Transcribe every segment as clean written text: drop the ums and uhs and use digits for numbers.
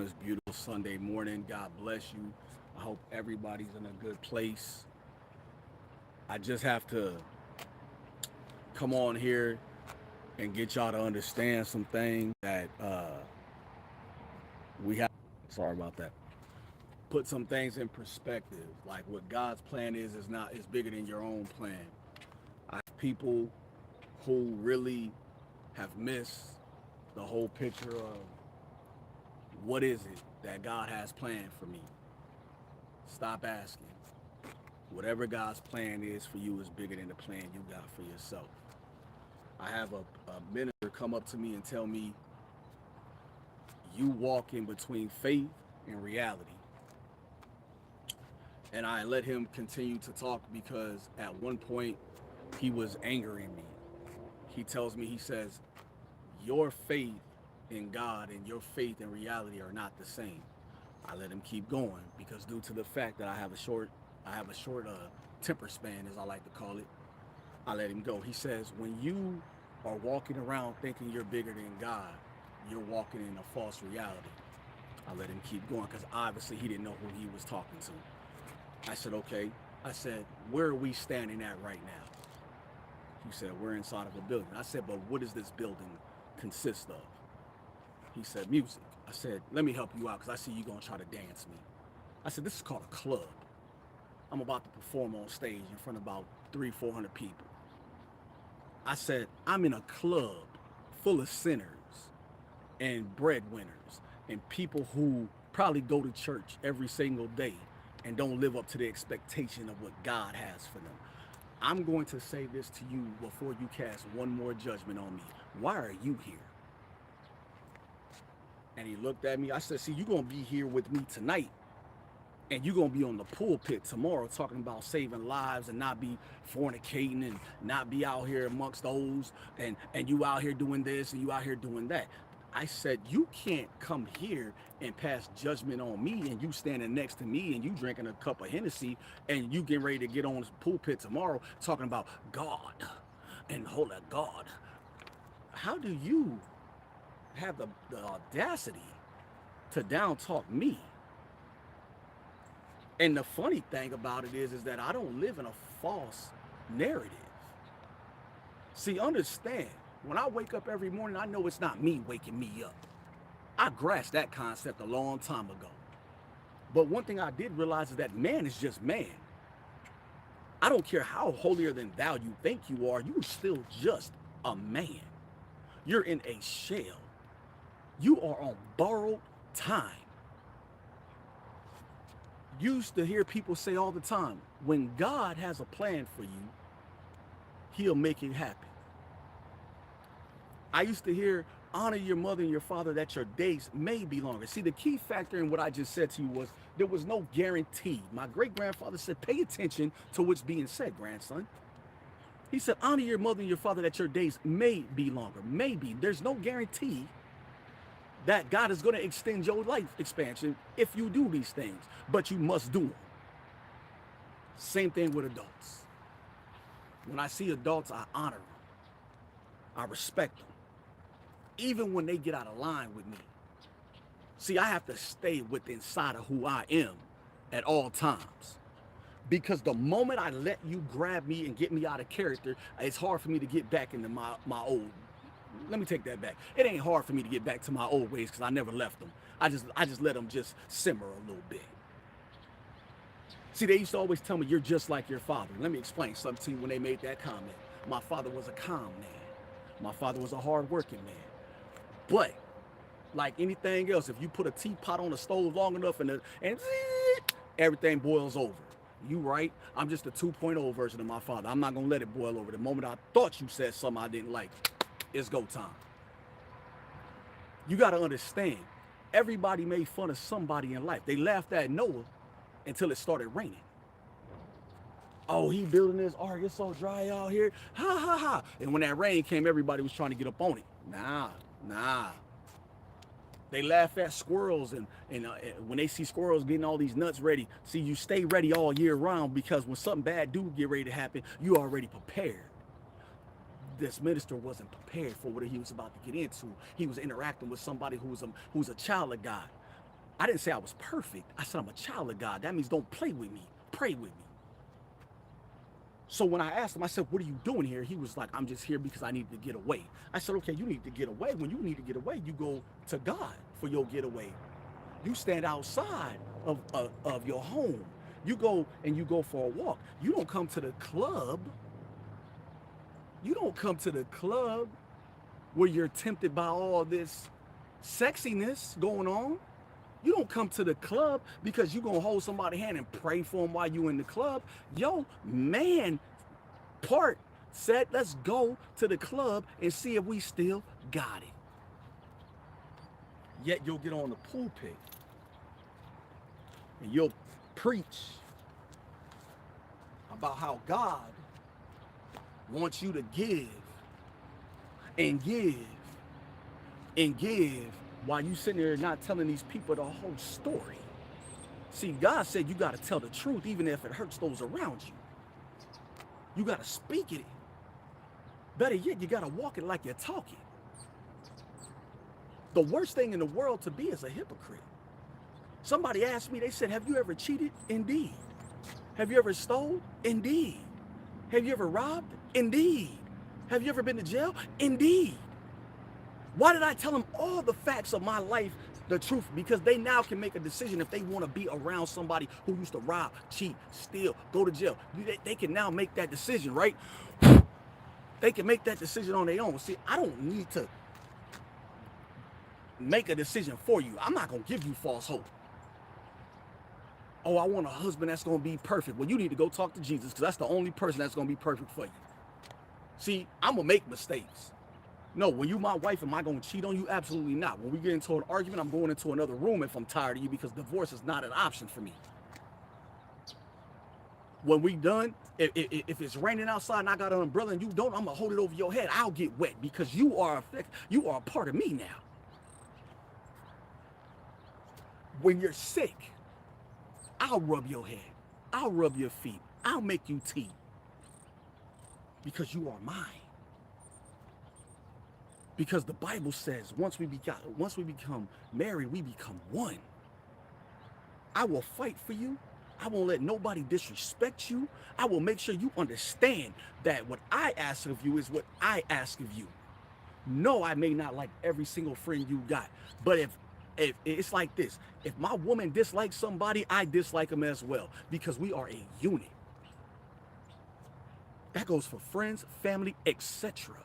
this beautiful Sunday morning. God bless you. I hope everybody's in a good place. I just have to come on here and get y'all to understand some things that we have. Sorry about that. Put some things in perspective. Like what God's plan is not is bigger than your own plan. I have people who really have missed the whole picture of what is it that God has planned for me. Stop asking. Whatever God's plan is for you is bigger than the plan you got for yourself. I have a minister come up to me and tell me, you walk in between faith and reality. And I let him continue to talk because at one point he was angering me. He tells me, he says, your faith in God and your faith in reality are not the same. I let him keep going because due to the fact that I have a short temper span, as I like to call it, I let him go. He says, when you are walking around thinking you're bigger than God, you're walking in a false reality. I let him keep going because obviously he didn't know who he was talking to. I said, okay. I said, where are we standing at right now? He said, we're inside of a building. I said, but what does this building consist of? He said, music. I said, let me help you out because I see you going to try to dance me. I said, this is called a club. I'm about to perform on stage in front of about 400 people. I said, I'm in a club full of sinners and breadwinners and people who probably go to church every single day and don't live up to the expectation of what God has for them. I'm going to say this to you before you cast one more judgment on me. Why are you here? And he looked at me. I said, see, you're going to be here with me tonight. And you're going to be on the pulpit tomorrow talking about saving lives and not be fornicating and not be out here amongst those. And you out here doing this and you out here doing that. I said, you can't come here and pass judgment on me and you standing next to me and you drinking a cup of Hennessy and you getting ready to get on this pulpit tomorrow talking about God and holy God. How do you have the audacity to down talk me? And the funny thing about it is that I don't live in a false narrative. See, understand, when I wake up every morning, I know it's not me waking me up. I grasped that concept a long time ago. But one thing I did realize is that man is just man. I don't care how holier than thou you think you are still just a man. You're in a shell. You are on borrowed time. Used to hear people say all the time, when God has a plan for you, he'll make it happen. I used to hear, honor your mother and your father that your days may be longer. See, the key factor in what I just said to you was there was no guarantee. My great-grandfather said, pay attention to what's being said, grandson. He said, honor your mother and your father that your days may be longer. Maybe. There's no guarantee that God is going to extend your life expansion if you do these things, but you must do them. Same thing with adults. When I see adults, I honor them. I respect them, even when they get out of line with me. See, I have to stay with inside of who I am at all times. Because the moment I let you grab me and get me out of character, it's hard for me to get back into my old. Let me take that back. It ain't hard for me to get back to my old ways because I never left them. I just let them just simmer a little bit. See, they used to always tell me, you're just like your father. Let me explain something to you when they made that comment. My father was a calm man. My father was a hard-working man. But, like anything else, if you put a teapot on the stove long enough and everything boils over. You right? I'm just a 2.0 version of my father. I'm not going to let it boil over. The moment I thought you said something I didn't like, it's go time. You got to understand, everybody made fun of somebody in life. They laughed at Noah until it started raining. Oh, he building this ark, it's so dry out here. Ha, ha, ha. And when that rain came, everybody was trying to get up on it. Nah. They laugh at squirrels, and when they see squirrels getting all these nuts ready, see, you stay ready all year round because when something bad do get ready to happen, you already prepared. This minister wasn't prepared for what he was about to get into. He was interacting with somebody who's a child of God. I didn't say I was perfect. I said I'm a child of God. That means don't play with me. Pray with me. So when I asked him, I said, what are you doing here? He was like, I'm just here because I need to get away. I said, okay, you need to get away. When you need to get away, you go to God for your getaway. You stand outside of your home. You go and you go for a walk. You don't come to the club. You don't come to the club where you're tempted by all this sexiness going on. You don't come to the club because you're going to hold somebody's hand and pray for them while you in the club. Yo, man part said, let's go to the club and see if we still got it. Yet you'll get on the pulpit and you'll preach about how God wants you to give and give and give while you sitting there not telling these people the whole story. See, God said you got to tell the truth even if it hurts those around you. You got to speak it. Better yet, you got to walk it like you're talking. The worst thing in the world to be is a hypocrite. Somebody asked me, they said, have you ever cheated? Indeed. Have you ever stole? Indeed. Have you ever robbed? Indeed. Have you ever been to jail? Indeed. Why did I tell them all the facts of my life, the truth? Because they now can make a decision if they want to be around somebody who used to rob, cheat, steal, go to jail. They can now make that decision, right? They can make that decision on their own. See, I don't need to make a decision for you. I'm not going to give you false hope. Oh, I want a husband that's going to be perfect. Well, you need to go talk to Jesus because that's the only person that's going to be perfect for you. See, I'm going to make mistakes. No, when you my wife, am I going to cheat on you? Absolutely not. When we get into an argument, I'm going into another room if I'm tired of you because divorce is not an option for me. When we done, if it's raining outside and I got an umbrella and you don't, I'm going to hold it over your head. I'll get wet because you are a part of me now. When you're sick, I'll rub your head. I'll rub your feet. I'll make you tea because you are mine. Because the Bible says once we become married, we become one. I will fight for you. I won't let nobody disrespect you. I will make sure you understand that what I ask of you is what I ask of you. No, I may not like every single friend you got, but if it's like this, if my woman dislikes somebody, I dislike them as well because we are a unit. That goes for friends, family, etc.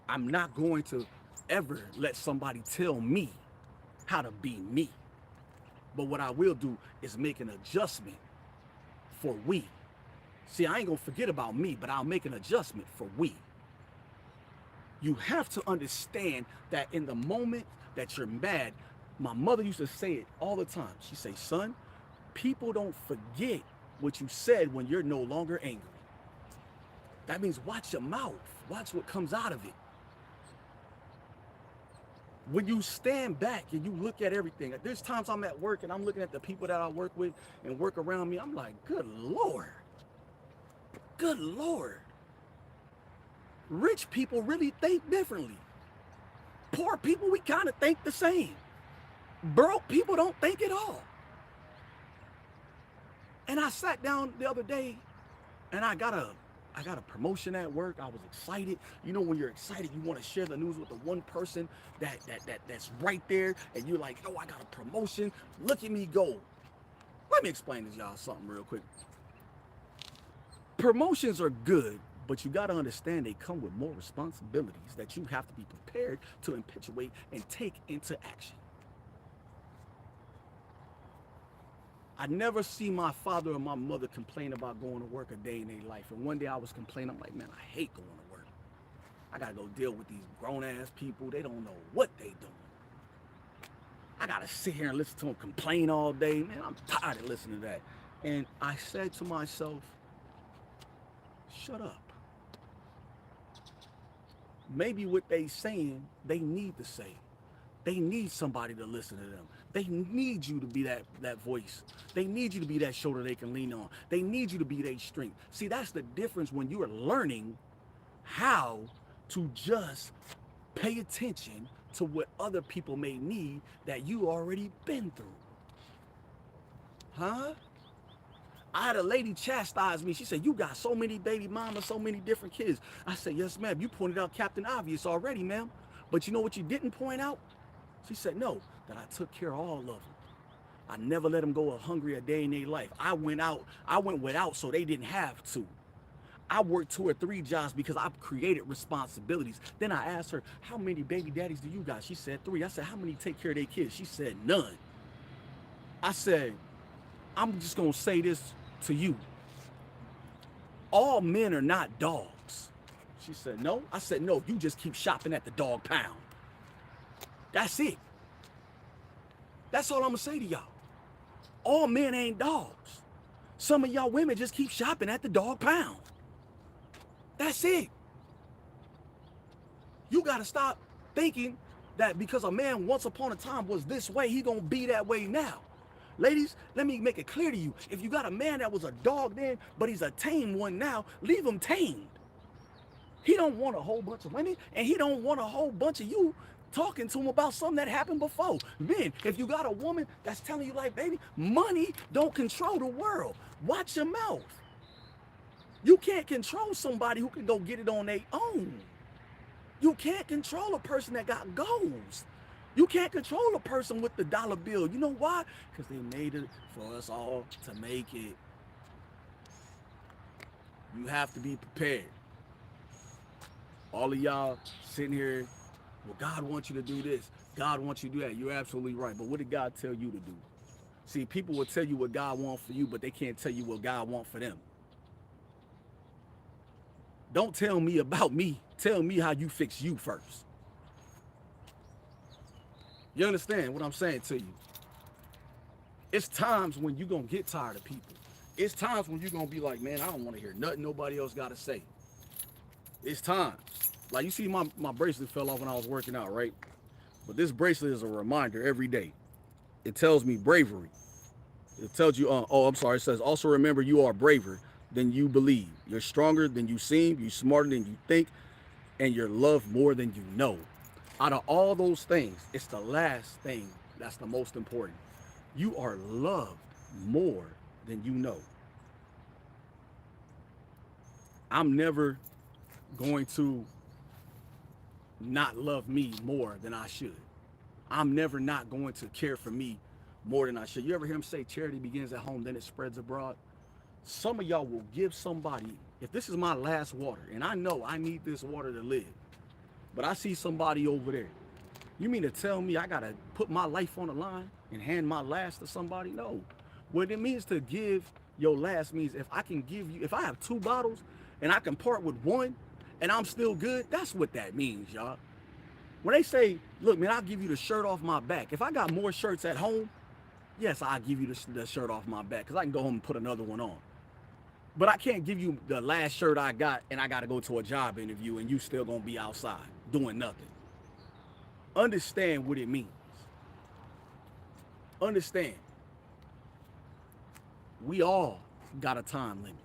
I'm not going to ever let somebody tell me how to be me. But what I will do is make an adjustment for we. See, I ain't gonna forget about me, but I'll make an adjustment for we. You have to understand that in the moment that you're mad, my mother used to say it all the time. She'd say, son, people don't forget what you said when you're no longer angry. That means watch your mouth. Watch what comes out of it. When you stand back and you look at everything, there's times I'm at work and I'm looking at the people that I work with and work around me. I'm like, good Lord. Good Lord. Rich people really think differently. Poor people, we kind of think the same. Broke people don't think at all. And I sat down the other day and I got a promotion at work. I was excited. You know, when you're excited, you want to share the news with the one person that's right there. And you're like, oh, I got a promotion. Look at me go. Let me explain to y'all something real quick. Promotions are good, but you got to understand they come with more responsibilities that you have to be prepared to perpetuate and take into action. I never see my father or my mother complain about going to work a day in their life. And one day I was complaining, I'm like, man, I hate going to work. I got to go deal with these grown-ass people. They don't know what they doing. I got to sit here and listen to them complain all day. Man, I'm tired of listening to that. And I said to myself, shut up. Maybe what they saying, they need to say. They need somebody to listen to them. They need you to be that voice. They need you to be that shoulder they can lean on. They need you to be their strength. See, that's the difference when you are learning how to just pay attention to what other people may need that you already been through. Huh? I had a lady chastise me. She said, you got so many baby mamas, so many different kids. I said, yes, ma'am. You pointed out Captain Obvious already, ma'am. But you know what you didn't point out? She said, no, that I took care of all of them. I never let them go hungry a day in their life. I went without so they didn't have to. I worked 2 or 3 jobs because I've created responsibilities. Then I asked her, how many baby daddies do you got? She said 3. I said, how many take care of their kids? She said, none. I said, I'm just going to say this to you. All men are not dogs. She said, no. I said, no, you just keep shopping at the dog pound. That's it. That's all I'm going to say to y'all. All men ain't dogs. Some of y'all women just keep shopping at the dog pound. That's it. You got to stop thinking that because a man once upon a time was this way, he going to be that way now. Ladies, let me make it clear to you. If you got a man that was a dog then, but he's a tame one now, leave him tamed. He don't want a whole bunch of women, and he don't want a whole bunch of you talking to him about something that happened before. Men, if you got a woman that's telling you like, baby, money don't control the world. Watch your mouth. You can't control somebody who can go get it on their own. You can't control a person that got goals. You can't control a person with the dollar bill. You know why? Because they made it for us all to make it. You have to be prepared. All of y'all sitting here, well, God wants you to do this. God wants you to do that. You're absolutely right. But what did God tell you to do? See, people will tell you what God wants for you, but they can't tell you what God wants for them. Don't tell me about me. Tell me how you fix you first. You understand what I'm saying to you? It's times when you're going to get tired of people. It's times when you're going to be like, man, I don't want to hear nothing nobody else got to say. It's times. Like, you see my bracelet fell off when I was working out, right? But this bracelet is a reminder every day. It tells me bravery. It tells you, it says, also remember you are braver than you believe. You're stronger than you seem. You're smarter than you think. And you're loved more than you know. Out of all those things, it's the last thing that's the most important. You are loved more than you know. I'm never going to not love me more than I should. I'm never not going to care for me more than I should. You ever hear him say charity begins at home, then it spreads abroad? Some of y'all will give somebody, if this is my last water, and I know I need this water to live, but I see somebody over there. You mean to tell me I gotta put my life on the line and hand my last to somebody? No. What it means to give your last means if I can give you, if I have 2 bottles and I can part with 1 and I'm still good, that's what that means, y'all. When they say, look, man, I'll give you the shirt off my back. If I got more shirts at home, yes, I'll give you the shirt off my back because I can go home and put another one on. But I can't give you the last shirt I got and I got to go to a job interview and you still going to be outside doing nothing. Understand what it means. Understand. We all got a time limit.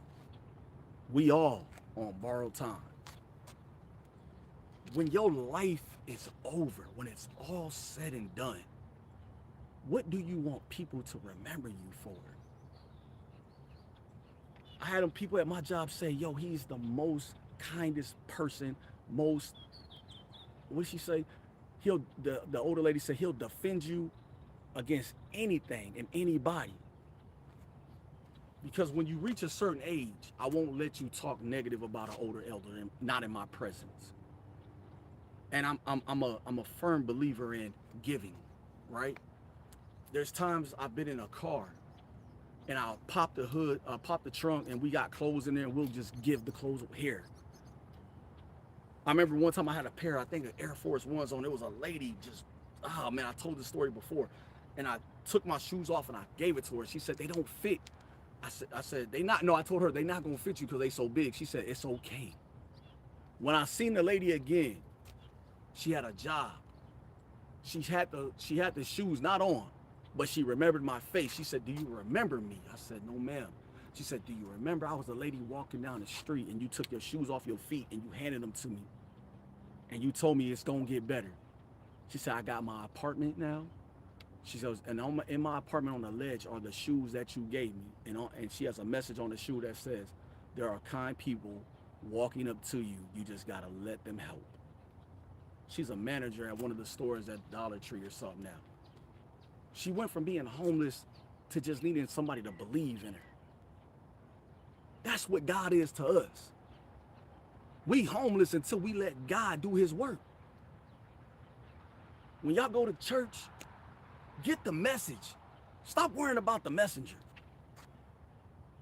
We all on borrowed time. When your life is over, when it's all said and done, what do you want people to remember you for? I had them people at my job say, yo, he's the most kindest person, most, what did she say? The older lady said he'll defend you against anything and anybody. Because when you reach a certain age, I won't let you talk negative about an older elder, not in my presence. And I'm a firm believer in giving, right? There's times I've been in a car and I'll pop the hood, pop the trunk, and we got clothes in there, and we'll just give the clothes here. I remember one time I had a pair, I think, of Air Force Ones on. It was a lady just, oh man, I told this story before. And I took my shoes off and I gave it to her. She said, they don't fit. I said, I told her, they not gonna fit you because they so big. She said, it's okay. When I seen the lady again, she had a job. She had the shoes not on, but she remembered my face. She said, do you remember me? I said, no, ma'am. She said, do you remember I was a lady walking down the street and you took your shoes off your feet and you handed them to me? And you told me it's gonna get better. She said, I got my apartment now. She says, and in my apartment on the ledge are the shoes that you gave me. And she has a message on the shoe that says, there are kind people walking up to you. You just got to let them help. She's a manager at one of the stores at Dollar Tree or something now. She went from being homeless to just needing somebody to believe in her. That's what God is to us. We homeless until we let God do his work. When y'all go to church, get the message. Stop worrying about the messenger.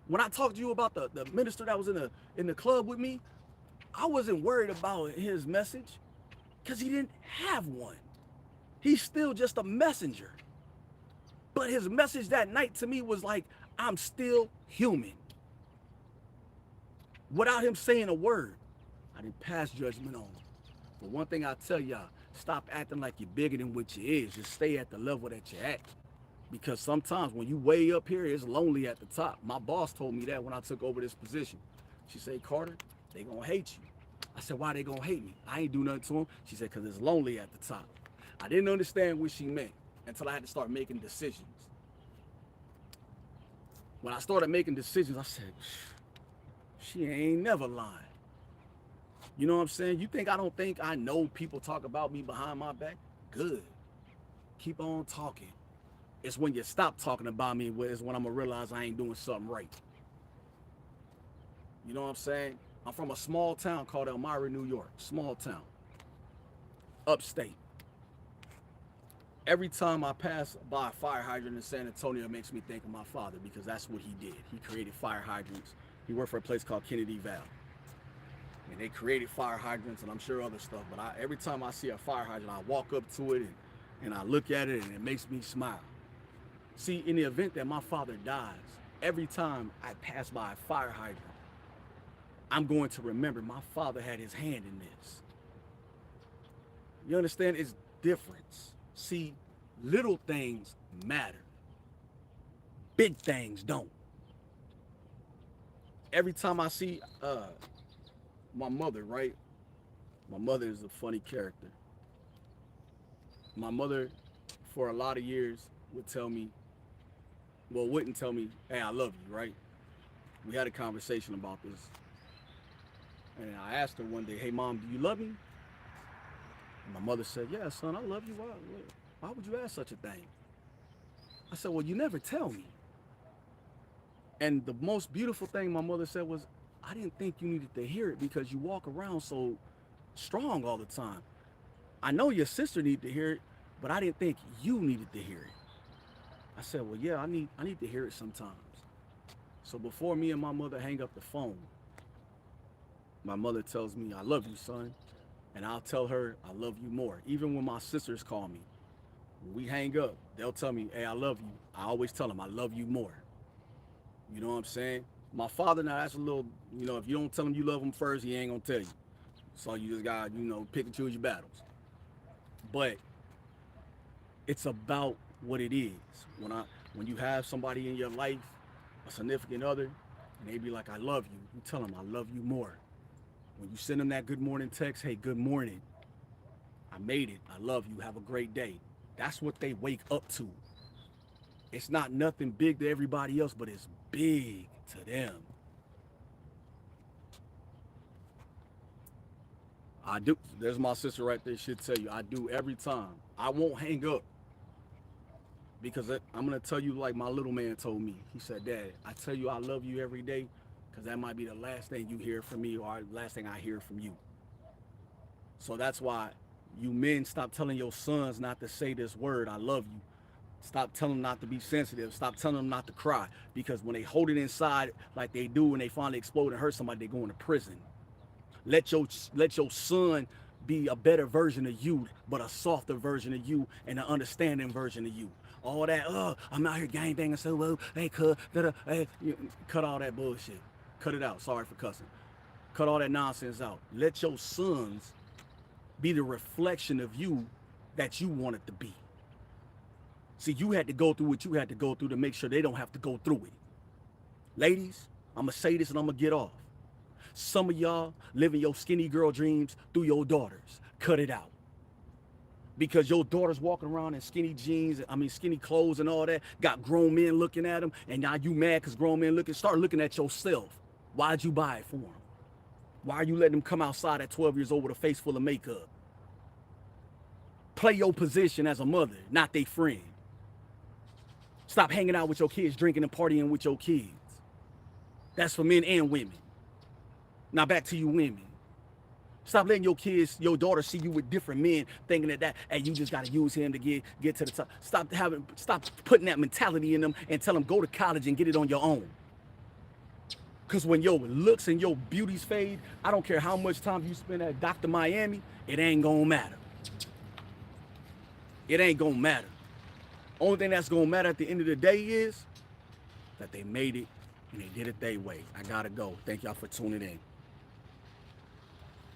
When I talked to you about the minister that was in the club with me, I wasn't worried about his message because he didn't have one. He's still just a messenger. But his message that night to me was like, I'm still human. Without him saying a word, I didn't pass judgment on him. But one thing I tell y'all, stop acting like you're bigger than what you is. Just stay at the level that you're at. Because sometimes when you way up here, it's lonely at the top. My boss told me that when I took over this position. She said, Carter, they gonna hate you. I said, why they gonna hate me? I ain't do nothing to them. She said, because it's lonely at the top. I didn't understand what she meant until I had to start making decisions. When I started making decisions, I said, she ain't never lying. You know what I'm saying? You think I don't think I know people talk about me behind my back? Good. Keep on talking. It's when you stop talking about me is when I'm gonna realize I ain't doing something right. You know what I'm saying? I'm from a small town called Elmira, New York. Small town. Upstate. Every time I pass by a fire hydrant in San Antonio, it makes me think of my father because that's what he did. He created fire hydrants. He worked for a place called Kennedy Valley. And they created fire hydrants and I'm sure other stuff. But every time I see a fire hydrant, I walk up to it and I look at it and it makes me smile. See, in the event that my father dies, every time I pass by a fire hydrant, I'm going to remember my father had his hand in this. You understand? It's difference. See, little things matter. Big things don't. Every time I see my mother, right? My mother is a funny character. My mother, for a lot of years, would tell me, well, wouldn't tell me, hey, I love you, right? We had a conversation about this. And I asked her one day, hey, Mom, do you love me? And my mother said, yeah, son, I love you. Why would you ask such a thing? I said, well, you never tell me. And the most beautiful thing my mother said was, I didn't think you needed to hear it because you walk around so strong all the time. I know your sister needed to hear it, but I didn't think you needed to hear it. I said, well, yeah, I need to hear it sometimes. So before me and my mother hang up the phone, my mother tells me, I love you, son. And I'll tell her, I love you more. Even when my sisters call me, when we hang up, they'll tell me, hey, I love you. I always tell them, I love you more. You know what I'm saying? My father, now that's a little, if you don't tell him you love him first, he ain't gonna tell you. So you just gotta, pick and choose your battles. But it's about what it is. When you have somebody in your life, a significant other, and they be like, I love you, you tell them, I love you more. When you send them that good morning text, hey, good morning. I made it. I love you. Have a great day. That's what they wake up to. It's not nothing big to everybody else, but it's big to them. I do. There's my sister right there. She'll tell you, I do every time. I won't hang up. Because I'm going to tell you like my little man told me. He said, Dad, I tell you I love you every day because that might be the last thing you hear from me or the last thing I hear from you. So that's why you men stop telling your sons not to say this word, I love you. Stop telling them not to be sensitive. Stop telling them not to cry. Because when they hold it inside like they do when they finally explode and hurt somebody, they're going to prison. Let your son be a better version of you, but a softer version of you and an understanding version of you. All that, I'm out here gangbanging so well, hey, hey, cut all that bullshit. Cut it out. Sorry for cussing. Cut all that nonsense out. Let your sons be the reflection of you that you wanted to be. See, you had to go through what you had to go through to make sure they don't have to go through it. Ladies, I'm going to say this and I'm going to get off. Some of y'all living your skinny girl dreams through your daughters. Cut it out. because your daughter's walking around in skinny jeans, skinny clothes and all that, got grown men looking at them, and now you mad because grown men looking, start looking at yourself. Why'd you buy it for them? Why are you letting them come outside at 12 years old with a face full of makeup? Play your position as a mother, not their friend. Stop hanging out with your kids, drinking and partying with your kids. That's for men and women. Now back to you women. Stop letting your daughter see you with different men, thinking that hey, you just gotta use him to get to the top. Stop putting that mentality in them and tell them go to college and get it on your own. Because when your looks and your beauties fade, I don't care how much time you spend at Dr. Miami, it ain't gonna matter. It ain't gonna matter. Only thing that's gonna matter at the end of the day is that they made it and they did it their way. I gotta go. Thank y'all for tuning in.